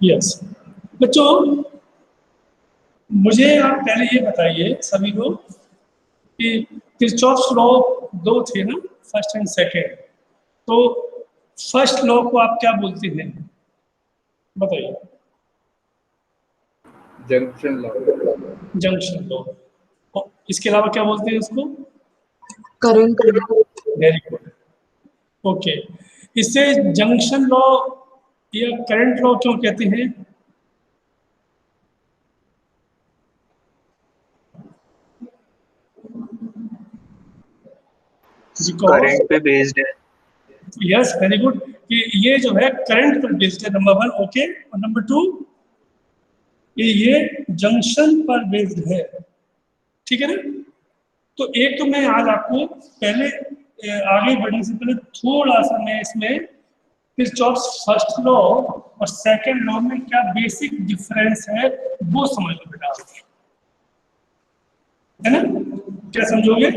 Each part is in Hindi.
यस बच्चों, मुझे आप पहले ये बताइए सभी को कि किरचॉफ्स लॉ दो थे ना, फर्स्ट एंड सेकेंड। तो फर्स्ट लॉ को आप क्या बोलते हैं बताइए? Junction law. Junction law. और इसके अलावा क्या बोलते हैं उसको? करंट। Very good. ओके, इसे जंक्शन लॉ या करंट लॉ क्यों कहते हैं? करंट पे बेस्ड है। यस वेरी गुड, कि ये जो है करंट पर बेस्ड है, नंबर वन। ओके, और नंबर टू ये जंक्शन पर बेस्ड है। ठीक है ना? तो एक तो मैं आज आपको पहले आगे बढ़ने से पहले थोड़ा सा मैं इसमें किरचॉफ्स फर्स्ट लॉ और सेकंड लॉ में क्या बेसिक डिफरेंस है वो समझ लो बेटा, है ना? क्या समझोगे?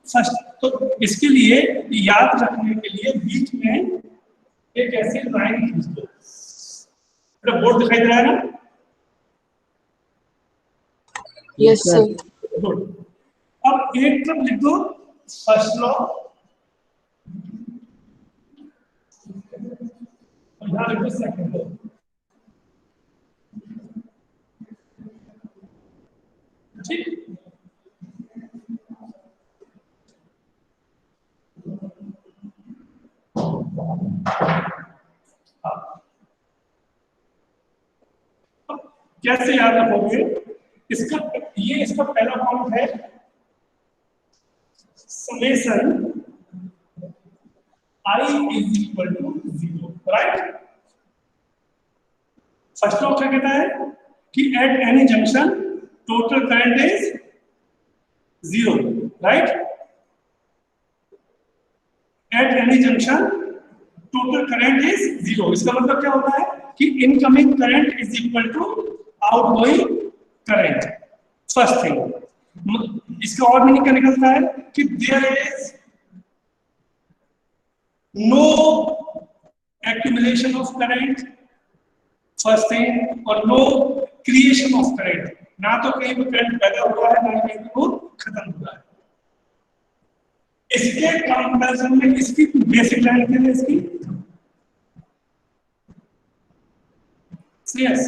फर्स्ट तो इसके लिए याद रखने के लिए बीच में एक ऐसी लाइन खींच दो। बेटा बोर्ड दिखाई दे रहा है ना? Yes sir. गुड। अब एक तरफ लिख दो फर्स्ट लॉ, और यहां लिख दो सेकंड लॉ। ठीक, कैसे याद रखोगे इसका? ये इसका पहला पॉइंट है summation I is equal to 0, right? First law क्या कहता है कि at any junction total current is 0, right? At any junction total current is 0। इसका मतलब क्या होता है कि incoming current is equal to outgoing current. First thing, इसका और मीनिंग क्या निकलता है कि there is no accumulation of current, first thing, और नो क्रिएशन ऑफ करंट। ना तो कहीं पे करंट पैदा हुआ है, ना कहीं पे वो खत्म हुआ है। इसके कंपैरिजन में इसकी बेसिक लाइन क्या है इसकी? यस,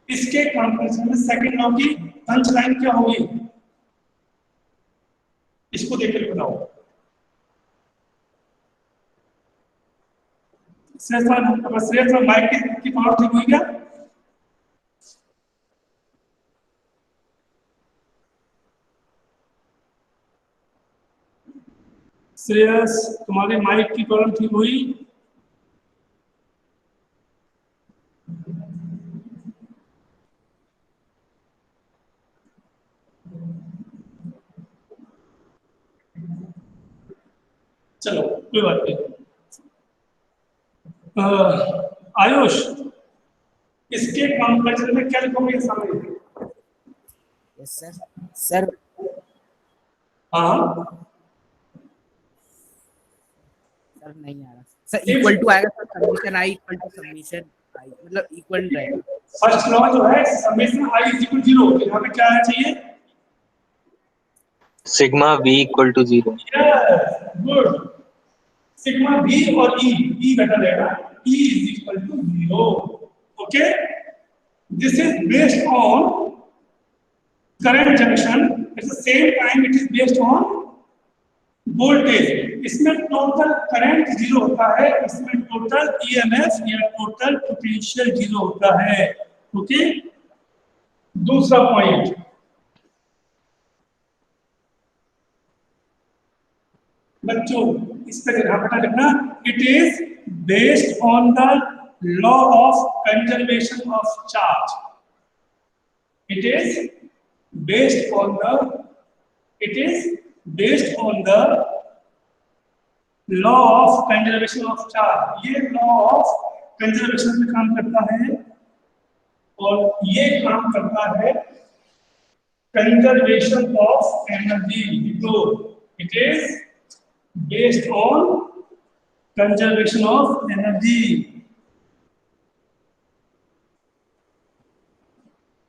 इसके कंपैरिजन में सेकंड लॉ की पंच लाइन क्या होगी? इसको देखकर बताओ। श्रेयस माइक की पावर ठीक हुई क्या? श्रेयस, तुम्हारे माइक की प्रॉब्लम ठीक हुई? चलो कोई बात नहीं। आयुष, इसके कंपैरिजन में क्या लिखोगे सामने? Yes sir. सर हाँ सर नहीं आ रहा सर। इक्वल टू आएगा sir, summation I equal to summation I, मतलब इक्वल रहेगा। फर्स्ट लॉ जो है समेशन आई इज इक्वल 0, यहां पे क्या आना चाहिए? Sigma v equal to 0। Yes good. Sigma v और e बेटा रहेगा, e is equal to 0। Okay, this is based on current junction, at the same time it is based on voltage. इसमें टोटल करंट 0 होता है, इसमें टोटल ईएमएफ या टोटल पोटेंशियल 0 होता है। ओके, दूसरा पॉइंट, बच्चों इस पे ध्यान रखना, it is based on the law of conservation of charge. It is based on the law of conservation of charge. ये लॉ ऑफ कंजर्वेशन में काम करता है और ये काम करता है कंजर्वेशन ऑफ एनर्जी। तो it is based on conservation of energy।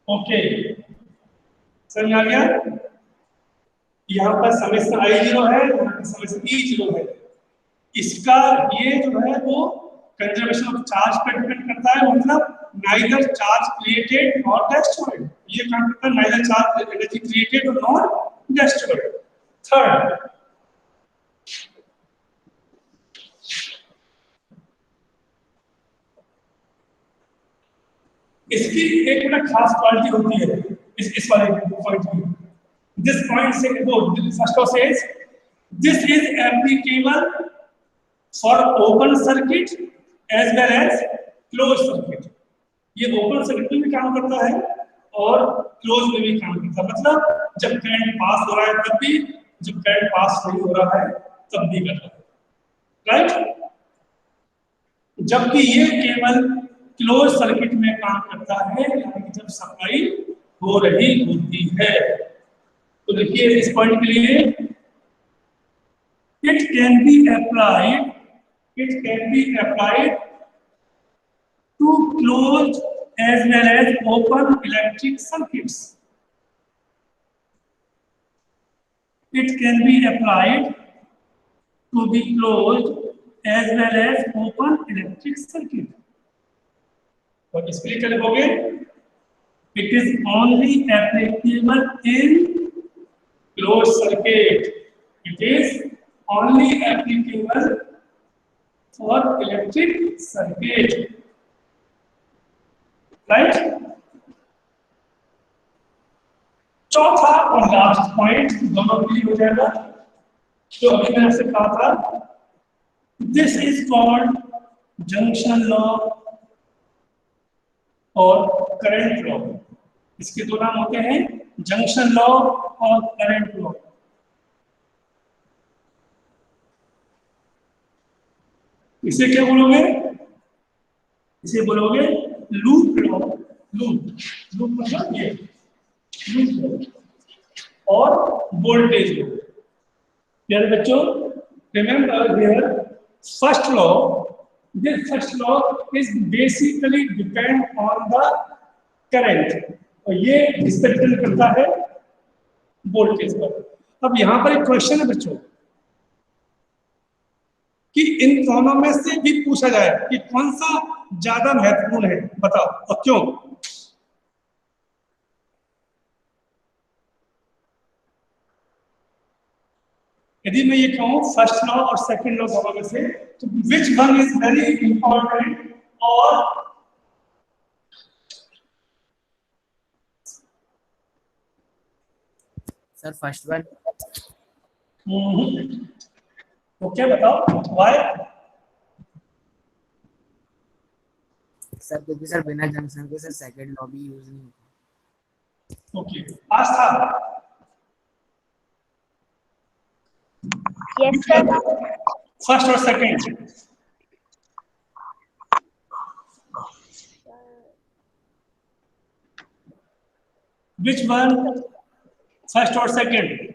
Okay, समझ आ गया? यहाँ पर समेशन I0 है, यहाँ पर समेशन E0 है। इसका ये जो है वो कंजर्वेशन ऑफ चार्ज पर डिपेंड करता है, मतलब neither charge created nor destroyed. ये काम करता है नाइदर चार्ज एनर्जी क्रिएटेड और नॉर डेस्ट्रॉयड। थर्ड, इसकी एक बड़ा खास क्वालिटी होती है इस वाले पॉइंट की। दिस पॉइंट से वो first of says this is applicable for open circuit as well as close circuit. ये ओपन सर्किट में भी काम करता है और क्लोज में भी काम करता है, मतलब जब करंट पास हो रहा है तब भी, जब करंट पास नहीं हो रहा है तब भी कर रहा है, राइट? जबकि ये केवल क्लोज सर्किट में काम करता है, यानी जब सप्लाई हो रही होती है। तो देखिए इस पॉइंट के लिए it can be applied to close as well as open electric circuits. It can be applied to be closed as well as open electric circuit. और इसके लिए क्या लिखोगे? It is only applicable in close circuit. It is only applicable for electric circuit, right? चौथा और लास्ट पॉइंट दोनों क्लियर हो जाएगा। तो अभी मैंने आपसे कहा था this is called junction law और करंट लॉ। इसके दो नाम होते हैं, जंक्शन लॉ और करंट लॉ। इसे क्या बोलोगे? इसे बोलोगे लूप लॉ। लूप मतलब ये लूप लॉ और वोल्टेज लॉ। यार बच्चों, remember here first law, this first law is basically depend on the current, और ये किस पर डिपेंड करता है? वोल्टेज पर। अब यहाँ पर एक क्वेश्चन है बच्चों कि इन दोनों में से भी पूछा जाए कि कौन सा ज्यादा महत्वपूर्ण है, बताओ और क्यों? यदि मैं ये कहूँ फर्स्ट लॉ और सेकंड लॉ दोनों में से, तो which one is very important? और सर फर्स्ट वन। तो क्या बताओ व्हाई? सर क्योंकि सर बिना जंक्शन के सर सेकंड लॉ भी यूज नहीं होता। ओके, पास था। Yes sir. फर्स्ट और सेकंड? विच वन फर्स्ट और सेकंड?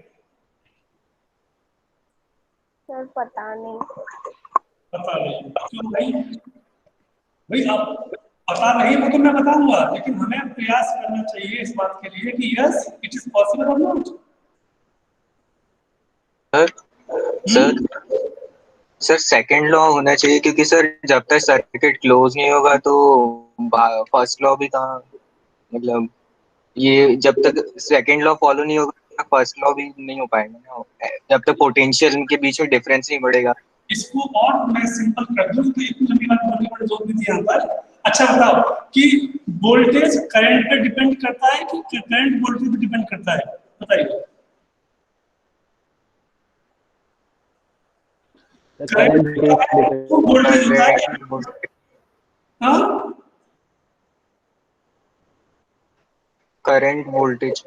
सर पता नहीं। पता नहीं क्यों भाई? भाई आप पता नहीं वो तो मैं बताऊंगा, लेकिन हमें प्रयास करना चाहिए इस बात के लिए कि यस इट इज पॉसिबल और नॉट। सर सेकंड लॉ होना चाहिए, क्योंकि सर जब तक सर्किट क्लोज नहीं होगा तो फर्स्ट लॉ भी कहाँ, मतलब ये जब तक सेकंड लॉ फॉलो नहीं होगा फर्स्ट लॉ भी नहीं हो पाएगा ना, जब तक पोटेंशियल इनके बीच में डिफरेंस नहीं बढ़ेगा। इसको और मैं सिंपल कर दूं तो इतनी लंबी बात बोलने वाले जोर नहीं यहाँ पर। अच्छा बताओ कि वोल्टेज करंट पे डिपेंड करता है कि करंट वोल्टेज पे डिपेंड करता है? बताइए। करंट वोल्टेज होता है। हाँ, करंट वोल्टेज,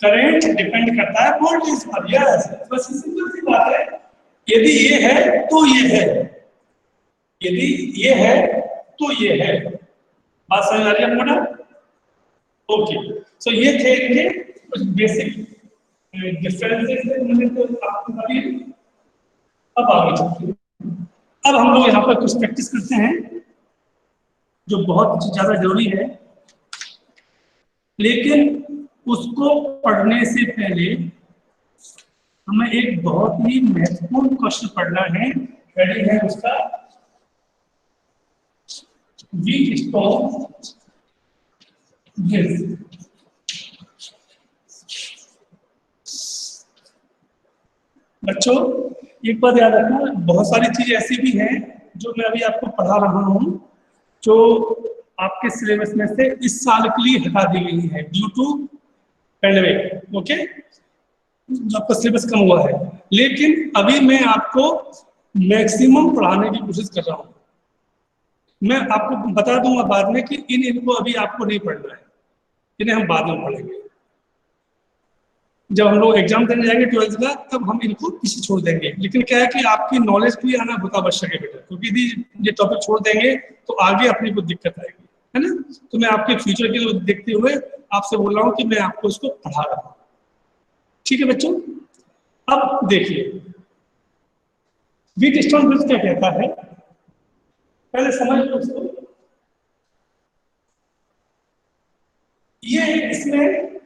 करंट डिपेंड करता है वोल्टेज पर। यस, बस सिंपल सी बात है। यदि ये है तो ये है, यदि ये है तो ये है। बात समझ आ रही है आपको ना? ओके, सो ये थे इनके कुछ बेसिक डिफरेंसेस मैंने तो आपको बताई। अब आगे चलते हैं। अब हम लोग यहाँ पर कुछ प्रैक्टिस करते हैं जो बहुत ज्यादा जरूरी है। लेकिन उसको पढ़ने से पहले हमें एक बहुत ही महत्वपूर्ण क्वेश्चन पढ़ना है। हेडिंग है उसका व्हीटस्टोन ब्रिज। बच्चों एक बात याद रखना, बहुत सारी चीजें ऐसी भी हैं जो मैं अभी आपको पढ़ा रहा हूँ जो आपके सिलेबस में से इस साल के लिए हटा दी गई है ड्यू टू पैंडेमिक। ओके, आपका सिलेबस कम हुआ है, लेकिन अभी मैं आपको मैक्सिमम पढ़ाने की कोशिश कर रहा हूँ। मैं आपको बता दूंगा बाद में कि इनको अभी आपको नहीं पढ़ना है, इन्हें हम बाद में पढ़ेंगे। जब हम लोग एग्जाम देने जाएंगे 12th का, तब हम इनको पीछे छोड़ देंगे। लेकिन क्या है कि आपकी नॉलेज भी आना बहुत आवश्यक है बेटा, क्योंकि यदि ये टॉपिक छोड़ देंगे तो आगे अपने को दिक्कत आएगी, है ना। तो मैं आपके फ्यूचर के लिए देखते हुए आपसे बोल रहा हूँ कि मैं आपको इसको पढ़ा रहा हूँ। ठीक है बच्चों, अब देखिए व्हीटस्टोन ब्रिज क्या कहता है, पहले समझ लो उसको। ये इसमें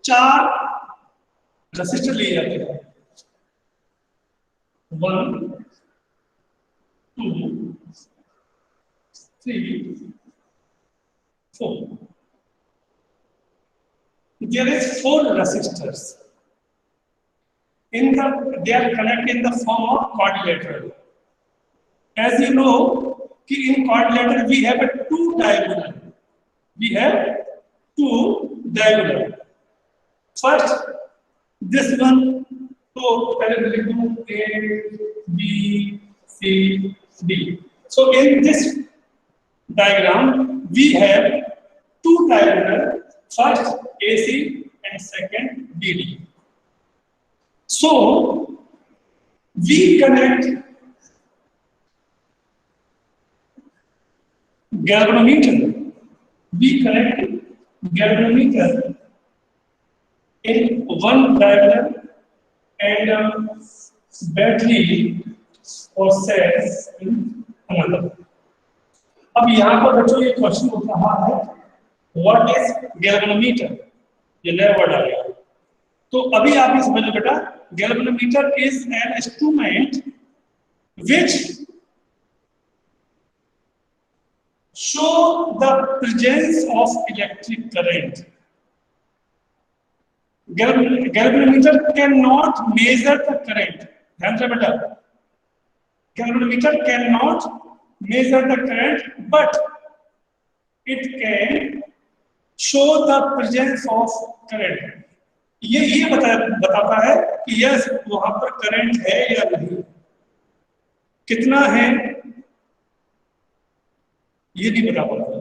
4 रेसिस्टर लिए जाते हैं, 1 2 3 4। There is 4 resistors. They are connected in the form of quadrilateral. As you know, in quadrilateral we have 2 diagonal. We have 2 diagonal. First, this one. So पहले लिख दूं A, B, C, D. So in this diagram we have 2 diagonal. First AC and second BD. So we connect galvanometer. We connect galvanometer in one diagonal and battery or cells in another. अब यहाँ पर बच्चों ये क्वेश्चन उठ रहा है, व्हाट इज गैल्वेनोमीटर? ये नया वर्ड आ गया। तो अभी आप ये समझ लो बेटा, galvanometer is an instrument which show the presence of electric current. Galvanometer cannot measure the current. ध्यान से बेटा, galvanometer cannot measure the current, but it can show the presence of current. ये बताता है कि यस वहां पर करंट है या नहीं, कितना है ये नहीं बता पाता,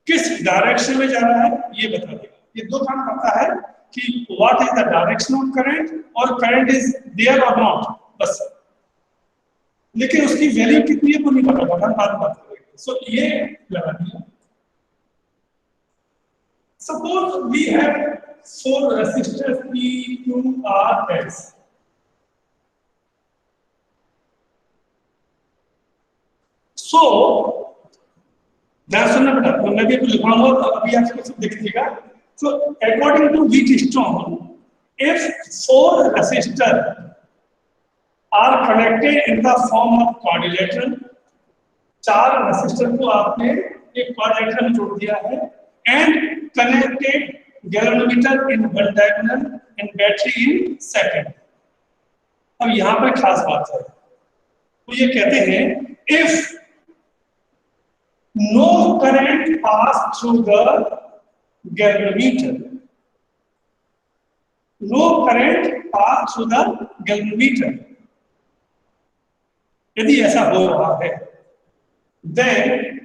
किस डायरेक्शन में जा रहा है ये बता देगा। ये 2 काम करता है कि what is the direction of current और करंट इज देयर और नॉट, बस। लेकिन उसकी वैल्यू कितनी है वो नहीं पता, बाद में बात करेंगे। सो ये लगा दिया। Suppose we have 4 resistors P, Q, R, S. So ध्यान सुनना बेटा, मैं भी लिखवाऊंगा तो अभी आप इसको देखिएगा। So according to Wheatstone, if 4 resistors are connected in the form of quadrilateral, 4 resistor को आपने एक quadrilateral में जोड़ दिया है, and connected galvanometer in one diagonal and battery in second. अब यहाँ पर खास बात है, तो ये कहते हैं if no current pass through the galvanometer, no current pass through the galvanometer, यदि ऐसा हो रहा है, then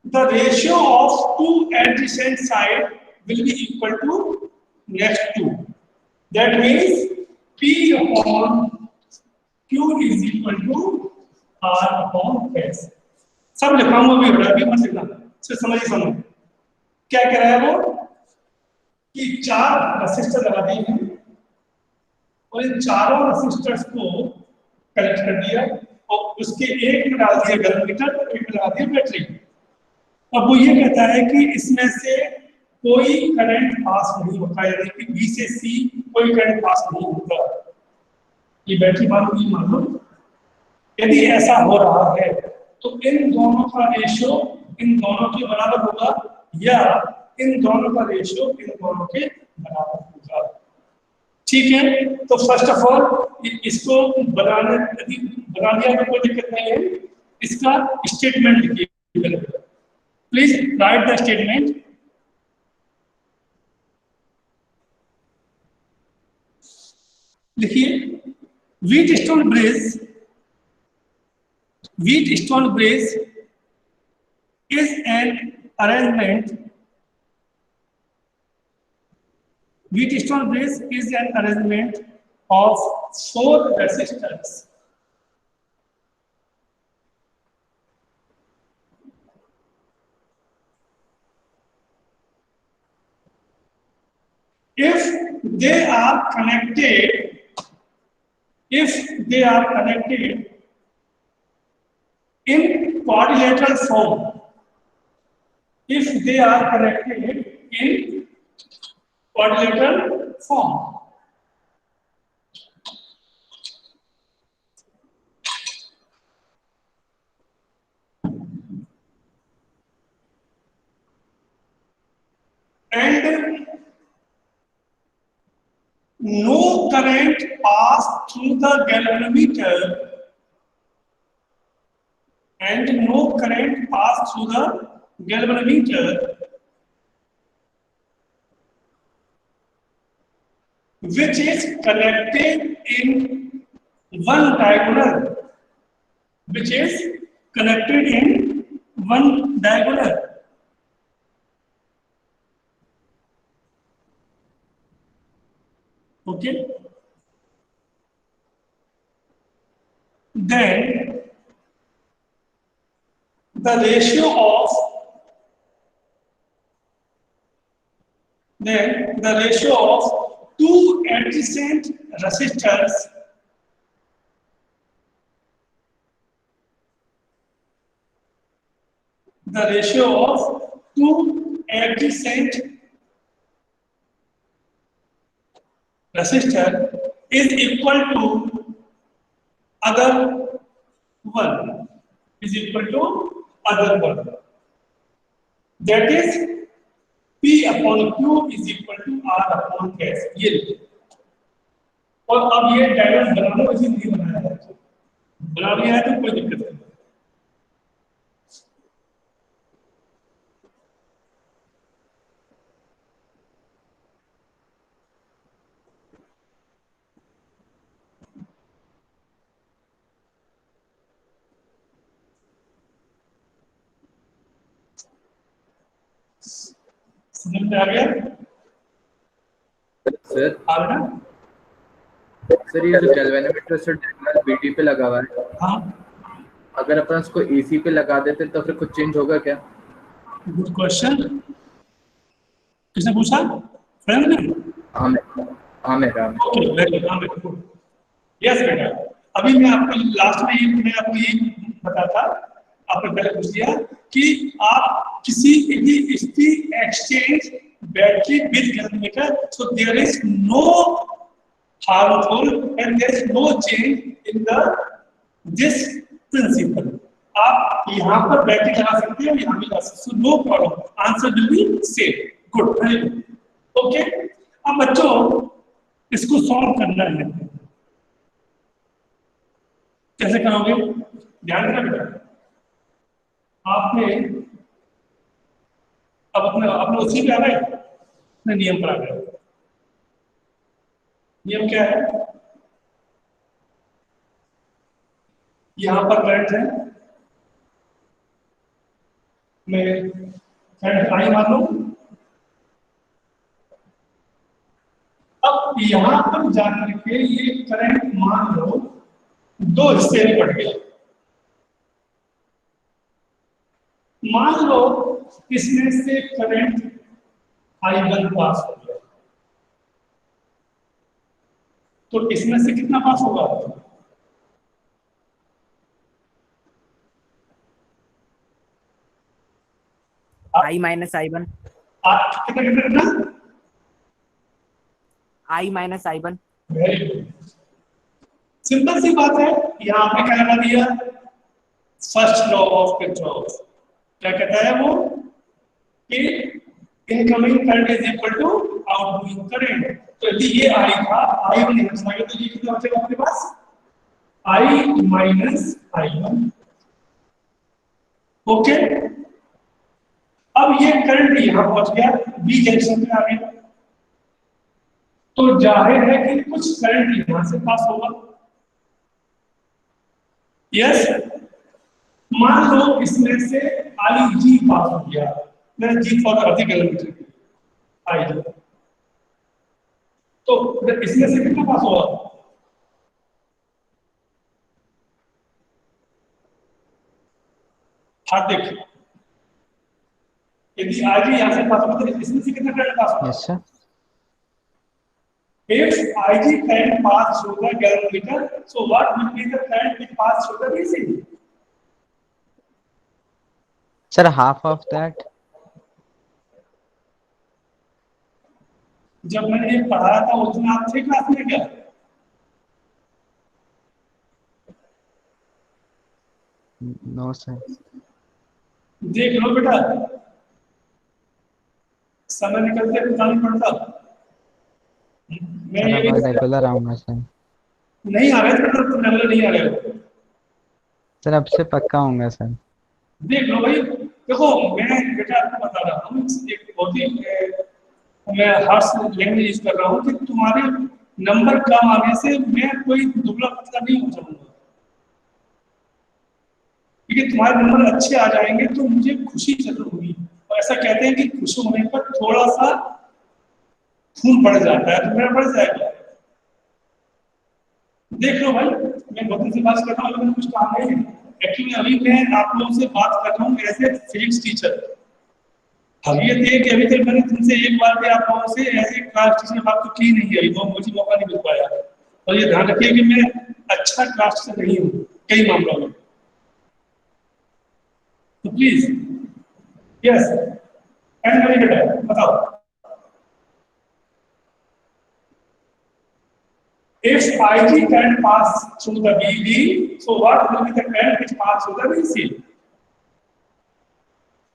the ratio of 2 adjacent sides will be equal to next 2. That means P upon Q is equal to R upon S. सब लिखाऊंगा भी बेटा, अभी मत लिखना, सिर्फ समझ क्या कह रहा है वो कि 4 रेसिस्टर लगा दिए हैं और इन चारों रेसिस्टर्स को कनेक्ट कर दिया और उसके एक में डाल दिया गैल्वेनोमीटर, एक में डाल दिया बैटरी। अब वो ये कहता है कि इसमें से कोई करंट पास नहीं होता, यानी कि बी से सी कोई करंट पास नहीं होता। ये बैटरी मान लो। यदि ऐसा हो रहा है तो इन दोनों का रेशियो इन दोनों के बराबर होगा, या इन दोनों का रेशियो इन दोनों के बराबर होगा। ठीक है, तो फर्स्ट ऑफ ऑल इसको बनाने यदि बना लिया तो कोई दिक्कत नहीं है। इसका स्टेटमेंट लिखिए, प्लीज राइट द स्टेटमेंट। लिखिए, Wheatstone bridge is an arrangement. Wheatstone bridge is an arrangement of 4 resistors. If they are connected in quadrilateral form, if they are connected in quadrilateral form, and no current pass through the galvanometer, which is connected in one diagonal, okay, then the ratio of two adjacent resistors is equal to other one, that is P upon Q is equal to R upon S। ये लिखिए, और अब ये डायग्राम बना लो, इसे नहीं बनाया है, बना लिया है तो कोई दिक्कत नहीं। समझ में आ गया सर? आ गया? सर ये जो गैल्वेनोमीटर सर बीटी पे लगा हुआ है, हाँ, अगर अपन उसको एसी पे लगा देते तो फिर कुछ चेंज होगा क्या? Good question. किसने पूछा? फ्रेंड ने? हाँ मेरा। Okay, very good. यस बेटा, अभी मैं आपको लास्ट में मैं आपको ये बताया था, आपने पहले पूछ लिया कि आप किसी exchange battery with galvanometer, so there is no harmful and there is no change in this principle। आप यहाँ पर बैटरी लगा सकते हो, यहाँ भी लगा सकते हो, no problem, answer will be same. Good, very good, okay. अब बच्चों इसको सॉल्व करना है, कैसे करोगे? ध्यान देना बेटा, आपने अब अपने उसी पे आ गए, अपने नियम पर आ गए। नियम क्या है? यहां पर करंट है, मैं करंट आई मान लो। अब यहां पर जाकर के ये करंट मान लो दो हिस्से में बढ़ गया। मान लो इसमें से करंट I1 पास हो गया, तो इसमें से कितना पास होगा? I minus I1। कितना कितना कितना I minus I1। Very good, simple सी बात है। यहाँ आपने क्या लगा दिया, फर्स्ट लॉ ऑफ किरचॉफ। क्या कहता है वो कि incoming current is equal to outgoing current. तो यदि ये आई था, आई वन यहाँ से तो ये कितना बचेगा आपके पास, आई माइनस आई वन। ओके, अब ये करंट यहाँ पहुंच गया, बी जंक्शन पे आ गया, तो जाहिर है कि कुछ करंट यहां से पास होगा। यस, मान लो इसमें से आई जी पास हो गया, मैं जी for earth kilometre I G, तो इसमें से कितना पास होगा, हाथ देखिए, यदि आई जी यहां से पास होगा तो इसमें से कितना करंट पास होगा। Yes sir. If Ig current pass through the galvanometer, so what will be the current which pass through the DC? Sir, half of that. जब मैंने ये पढ़ाया था उस दिन आप थे क्लास में क्या? No sir. देख लो बेटा, समय निकलते पता नहीं पड़ता। मैं ये रेगुलर आऊंगा सर। नहीं आ रहे थे, तुम रेगुलर नहीं आ रहे हो सर, अब से पक्का आऊंगा सर। देख लो भाई, देखो मैं बेटा आपको बता रहा हूँ, एक बहुत ही मैं हार्श लैंग्वेज यूज कर रहा हूँ कि तुम्हारे नंबर कम आने से मैं कोई दुबला पतला नहीं हो जाऊंगा, क्योंकि तुम्हारे नंबर अच्छे आ जाएंगे तो मुझे खुशी जरूर होगी। और ऐसा कहते हैं कि खुश होने पर थोड़ा सा खून बढ़ जाता है, तो मेरा बढ़ जाएगा। देख लो भाई, मैं बहुत दिन से बात कर रहा हूँ लेकिन कुछ काम नहीं है। एक्चुअली अभी मैं आप लोगों से बात कर रहा हूँ एज ए फिजिक्स टीचर। हकीकत ये कि अभी तक मैंने तुमसे एक बार भी आप लोगों से एज ए क्लास टीचर बात तो की नहीं है, वो मुझे मौका नहीं मिल पाया। और ये ध्यान रखिए कि मैं अच्छा क्लास टीचर नहीं हूँ कई मामलों में, तो प्लीज यस एंड वेरी बेटा बताओ। If Ig current pass through the BB, so what will be the current which pass through the BC?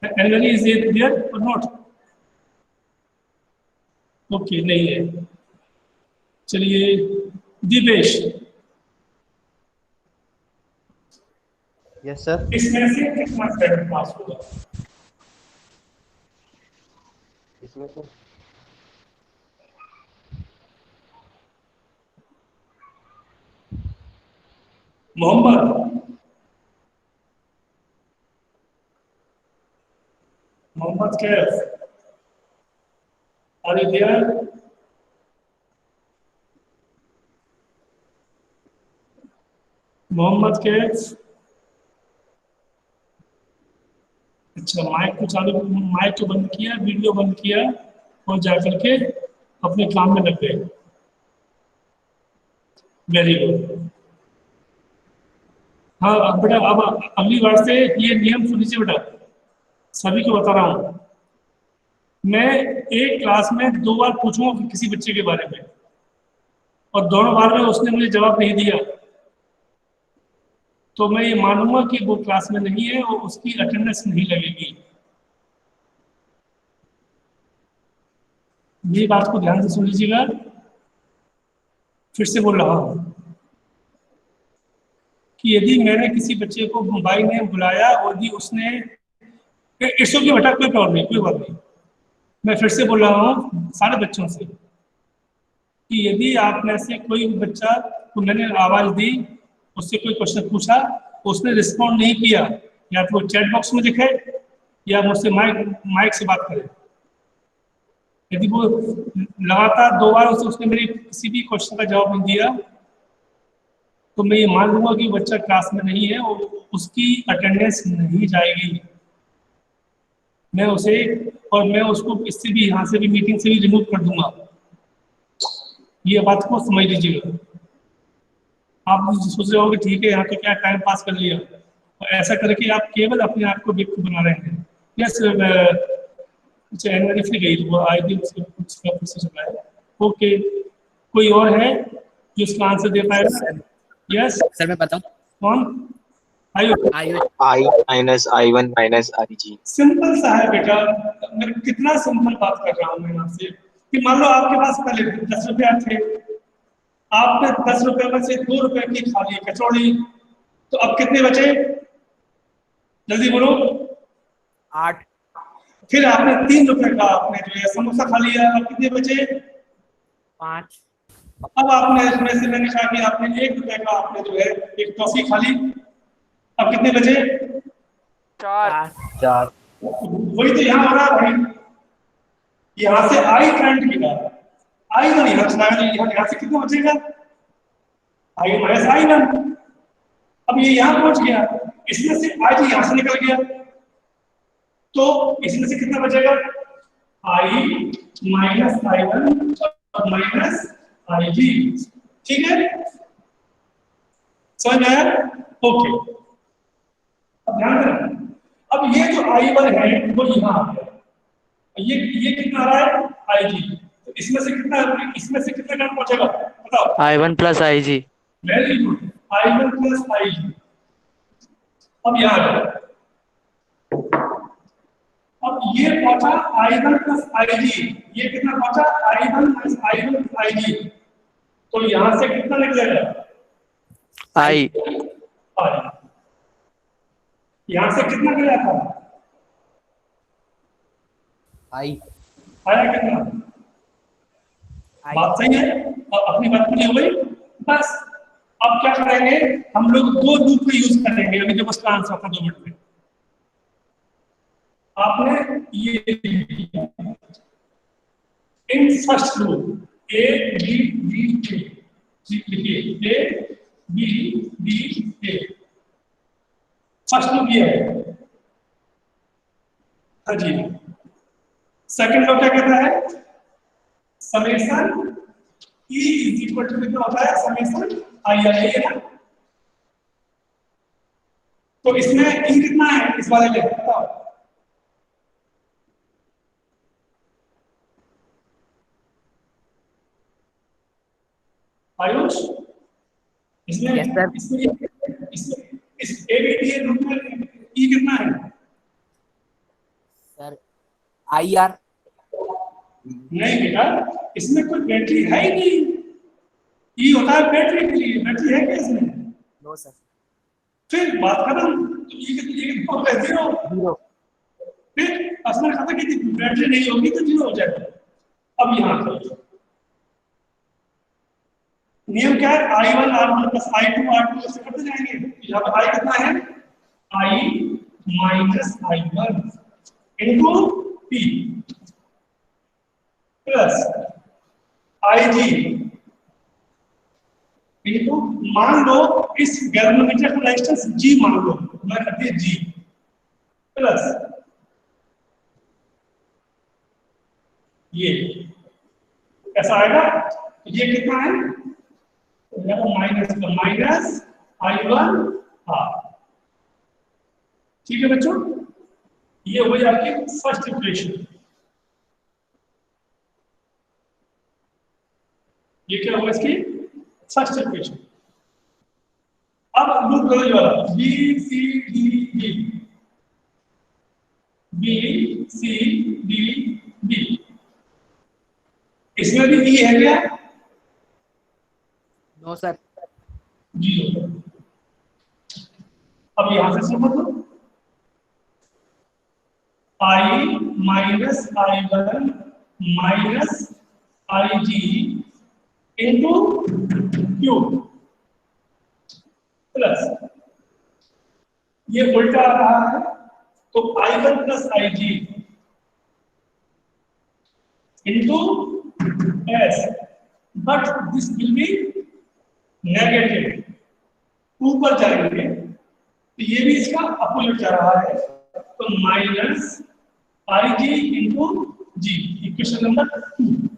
Anybody is it there or not? Okay, नहीं है। चलिए दिवेश, यस सर। इसमें से कितना करंट पास होगा? इसमें sir Mohammad Kaif, are you there? Mohammad Kaif, अच्छा माइक को चालू, माइक को बंद किया, वीडियो बंद किया और जाकर के अपने काम में लग गए। Very good. हाँ अब बेटा, अब अगली बार से ये नियम सुन लीजिए बेटा, सभी को बता रहा हूँ। मैं एक क्लास में 2 बार पूछूंगा किसी बच्चे के बारे में और दोनों बार में उसने मुझे जवाब नहीं दिया तो मैं ये मानूंगा कि वो क्लास में नहीं है और उसकी अटेंडेंस नहीं लगेगी। ये बात को ध्यान से सुन लीजिएगा, फिर से बोल रहा हूँ कि यदि मैंने किसी बच्चे को भाई ने बुलाया और यदि उसने इट्स ओके बेटा, कोई प्रॉब्लम नहीं, कोई बात नहीं। मैं फिर से बोल रहा हूँ सारे बच्चों से कि यदि आप में से कोई बच्चा को मैंने आवाज़ दी, उससे कोई क्वेश्चन पूछा, उसने रिस्पॉन्ड नहीं किया, या तो वो चैट बॉक्स में लिखे या मुझसे माइक से बात करे। यदि वो लगातार 2 बार उसने मेरे किसी भी क्वेश्चन का जवाब नहीं दिया तो मैं ये मान लूंगा कि बच्चा क्लास में नहीं है और उसकी अटेंडेंस नहीं जाएगी। मैं उसको इससे भी, यहाँ से भी, मीटिंग से भी रिमूव कर दूंगा। ये बात को समझ लीजिएगा। आप सोच रहे हो कि ठीक है यहाँ तो क्या टाइम पास कर लिया, और ऐसा करके आप केवल अपने आप को बेवकूफ बना रहे हैं। यस अच्छा एनआरएफ गई तो वो आई थी उसका प्रोसेस चला है। ओके, कोई और है जो इसका आंसर दे पाएगा? सर यस, सर मैं बताऊं, कौन? आयु, Ayush I minus I one minus I G. Simple सा है बेटा। मैं कितना सिंपल बात कर रहा हूँ मैं आपसे कि मान लो आपके पास पहले 10 रुपया थे, आपने 10 रुपए में से 2 रुपए की खा ली कचौड़ी, तो अब कितने बचे? जल्दी बोलो। 8 फिर आपने 3 रुपए का आपने जो है समोसा खा लिया, अब कितने बचे? 5 अब आपने इसमें से मैंने कहा कि आपने 1 रुपए का आपने जो है एक टॉफी खा ली, अब कितने बचे? 4 4 वही तो यहाँ हो रहा है भाई। यहाँ से आई करंट गिरा, आई वन यहाँ चलाया, तो यहाँ से कितना बचेगा? आई माइनस आई वन। अब ये यहाँ पहुंच गया, इसमें से आई जी यहाँ से निकल गया, तो इसमें से कितना बचेगा? आई माइनस आई वन और माइनस आई जी। ठीक है, समझ में आया? ओके, अब ध्यान देना, अब ये जो आई वन है वो यहाँ आ गया, ये कितना आ रहा है? आई जी। तो इसमें से कितना करंट पहुंचेगा बताओ? I1 plus IG। Very good, I one plus I G. अब यहाँ आ जाओ, अब ये पहुंचा आई वन प्लस आई जी, ये कितना पहुंचा? I one plus I one plus I G, तो यहां से कितना निकलेगा? I आई। यहां से कितना गया था? आई आया कितना? बात सही है, अब अपनी बात पूरी हो गई बस। अब क्या करेंगे हम लोग? 2 लूप का यूज करेंगे अभी जब उसका आंसर था 2 मिनट में। आपने ये in first loop A B D A लिखिए, A B D A first loop ये है। हाँ जी, सेकंड लूप क्या कहता है? Summation E is equal to कितना होता है? समेशन आई आर ए ना। तो इसमें ई कितना है इस वाले में बताओ? आयुष, इसमें Yes, sir. इसमें इस एबीटी लूप में ई कितना है? सर आई आर नहीं बेटा, इसमें कोई बैटरी है ही नहीं। ई होता है बैटरी के लिए, बैटरी है क्या इसमें? नो सर, फिर बात खत्म। तो ई कितना होगा? 0। 0 फिर असली खाता कि बैटरी नहीं होगी तो 0 हो जाएगा। अब यहाँ पर नियम क्या है? I one R one plus I two R two ऐसे करते जाएंगे। यहाँ पर आई कितना है? I minus I one into P plus I G into, मान लो इस गैल्वेनोमीटर का रेजिस्टेंस जी मान लो, मैं कहती है जी, प्लस ये ऐसा आएगा। ये कितना है? माइनस का माइनस आई वन आर। ठीक है बच्चों, ये हो गई आपकी फर्स्ट इक्वेशन। ये क्या होगा इसकी? First equation. अब लूप बदल वाला B C D B, B C D B, इसमें भी ई है क्या? No sir, 0। अब यहां से समझ लो, I minus I one minus I G into Q plus, ये उल्टा आ रहा है तो I one plus I G into S, but this will be negative, ऊपर जाएंगे तो ये भी इसका अपोजिट जा रहा है, तो minus I G into G, equation number 2।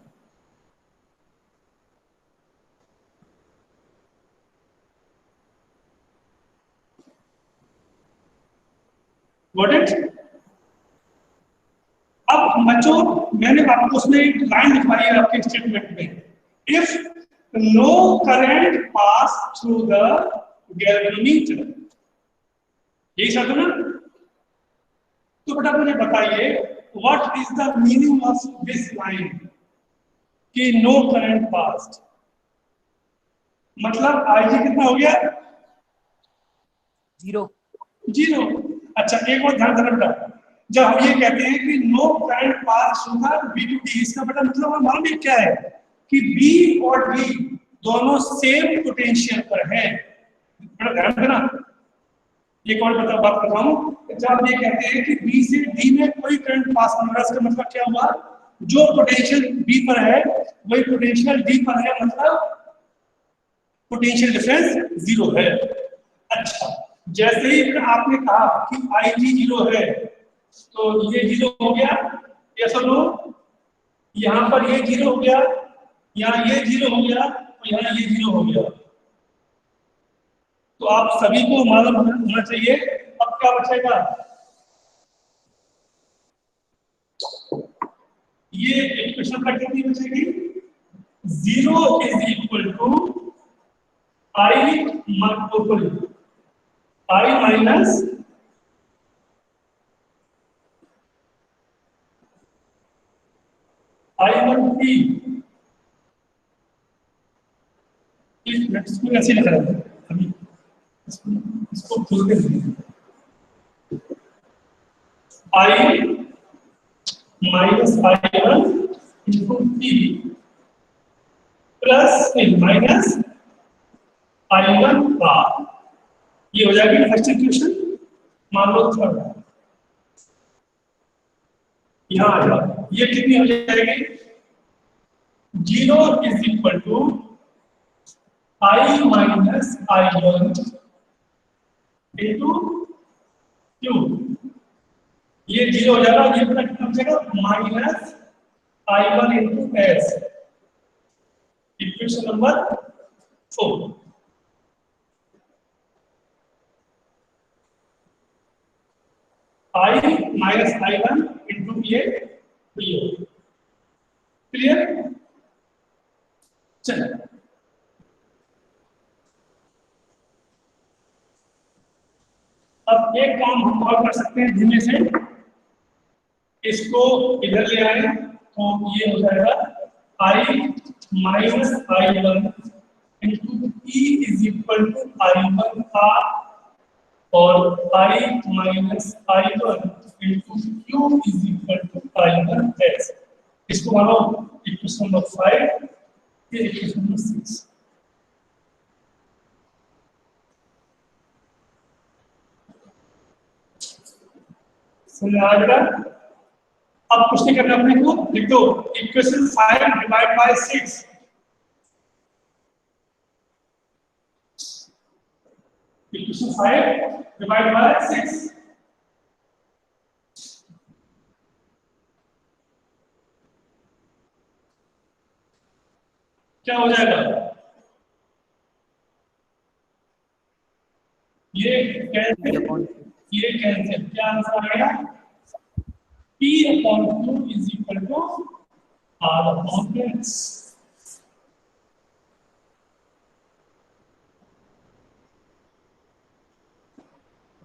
Got it? अब बच्चों मैंने आपको उसमें एक लाइन लिखवाई है आपके स्टेटमेंट में, if no current pass through the galvanometer, यही शब्द है ना। तो बेटा मुझे बताइए what is the meaning of this line कि नो करंट पास, मतलब आईजी कितना हो गया? 0। जीरो। अच्छा एक और ध्यान देना बेटा, जब हम ये कहते हैं कि no current pass through the B to D, इसका बेटा मतलब हमें मालूम है क्या है कि बी और डी दोनों सेम पोटेंशियल पर हैं। बेटा ध्यान देना, एक और बात कर रहा हूँ, जब हम ये कहते हैं कि बी से डी में कोई करंट पास नहीं हो रहा, इसका मतलब क्या हुआ, जो पोटेंशियल बी पर है वही पोटेंशियल डी पर है, मतलब पोटेंशियल डिफरेंस जीरो है। अच्छा जैसे ही आपने कहा कि आई जी जीरो है तो ये जीरो हो गया, ये सब लोग यहाँ पर ये जीरो हो गया, यहाँ ये जीरो हो गया और यहाँ ये जीरो हो गया, तो आप सभी को मालूम होना चाहिए। अब क्या बचेगा, ये इक्वेशन पर कितनी बचेगी, zero is equal to I minus I1 P, इसको ऐसे लिखा है अभी, इसको खोल के I minus I1 into P plus minus I1 R, ये हो जाएगी फर्स्ट इक्वेशन। मान लो थर्ड, यहाँ आ जाओ, ये कितनी हो जाएगी, zero is equal to I minus I1 into Q, ये जीरो हो जाएगा, ये पूरा कितना बचेगा, minus I1 into S, equation number 4। I minus I1 into ये क्लियर। चलिए अब एक काम हम और कर सकते हैं धीमे से, इसको इधर ले आए तो ये हो जाएगा I minus I1 into E is equal to I1 R और I minus I1 into Q is equal to I1 S। इसको मानो इक्वेशन नंबर 5, ये इक्वेशन नंबर 6। समझ आ गया? अब कुछ नहीं करना अपने को, लिख दो equation 5 divide by 6, equation 5 divide by 6, क्या हो जाएगा, ये कैंसिल, ये कैंसिल, क्या आंसर आ गया, P upon Q is equal to R upon S।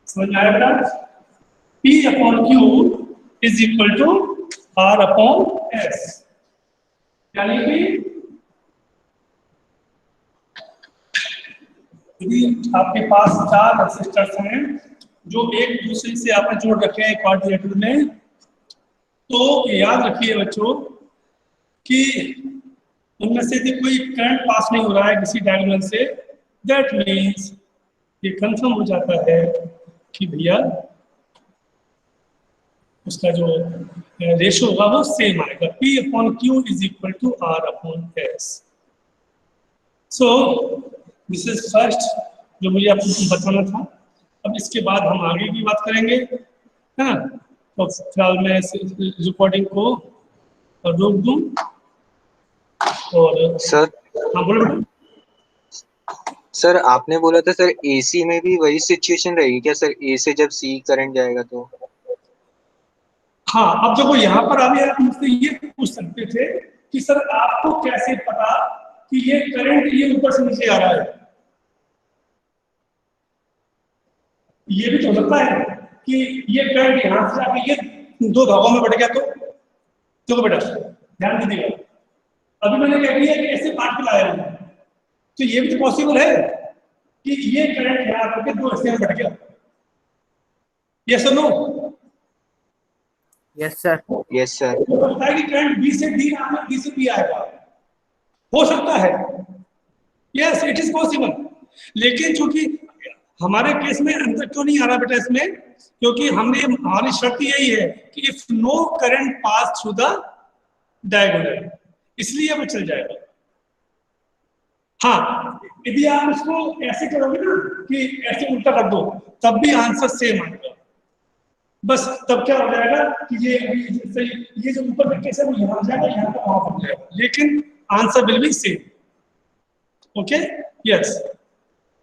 समझ आया बेटा, P upon Q is equal to R upon S, यानी कि यदि आपके पास 4 रेसिस्टर्स हैं जो एक दूसरे से आपने जोड़ रखे हैं क्वाड्रिलेटरल में, तो याद रखिए बच्चों कि उनमें से यदि कोई करंट पास नहीं हो रहा है किसी डायगोनल से, दैट मीन्स ये कंफर्म हो जाता है कि भैया उसका जो रेशो होगा वो सेम आएगा, P upon Q is equal to R upon S। So this is first जो मुझे आपको बताना था। अब इसके बाद हम आगे की बात करेंगे, है ना। तो फिलहाल मैं इस रिकॉर्डिंग को रोक दूं और सर, हाँ बोलो बेटा। सर आपने बोला था सर एसी में भी वही सिचुएशन रहेगी क्या सर, ए से जब सी करंट जाएगा तो? हाँ, अब देखो यहाँ पर अभी आप मुझसे ये पूछ सकते थे कि सर आपको कैसे पता कि ये करंट ये ऊपर से नीचे आ रहा है। ये भी तो हो सकता है कि ये करंट यहाँ से आके ये दो भागों में बढ़ गया तो देखो बेटा ध्यान दीजिएगा, अभी मैंने क्या किया कि ऐसे काट के लाया हूं, तो ये भी तो पॉसिबल है कि ये करंट यहाँ आके दो हिस्से में बढ़ गया। यस और no? Yes sir. Yes sir. हो सकता है कि करंट बी से डी ना आए, डी से बी आएगा, हो सकता है। Yes it is possible. लेकिन चूंकि हमारे केस में अंतर क्यों नहीं आ रहा बेटा इसमें, क्योंकि हमारी शर्त यही है कि if no current pass through the diagonal, इसलिए वो चल जाएगा। हाँ, यदि आप इसको ऐसे करोगे ना कि ऐसे उल्टा कर दो, तब भी आंसर सेम आएगा। बस तब क्या हो जाएगा कि ये जो ऊपर का केस है वो यहाँ आ जाएगा, यहाँ पर वहां पर जाएगा, लेकिन answer will be same. Okay, yes.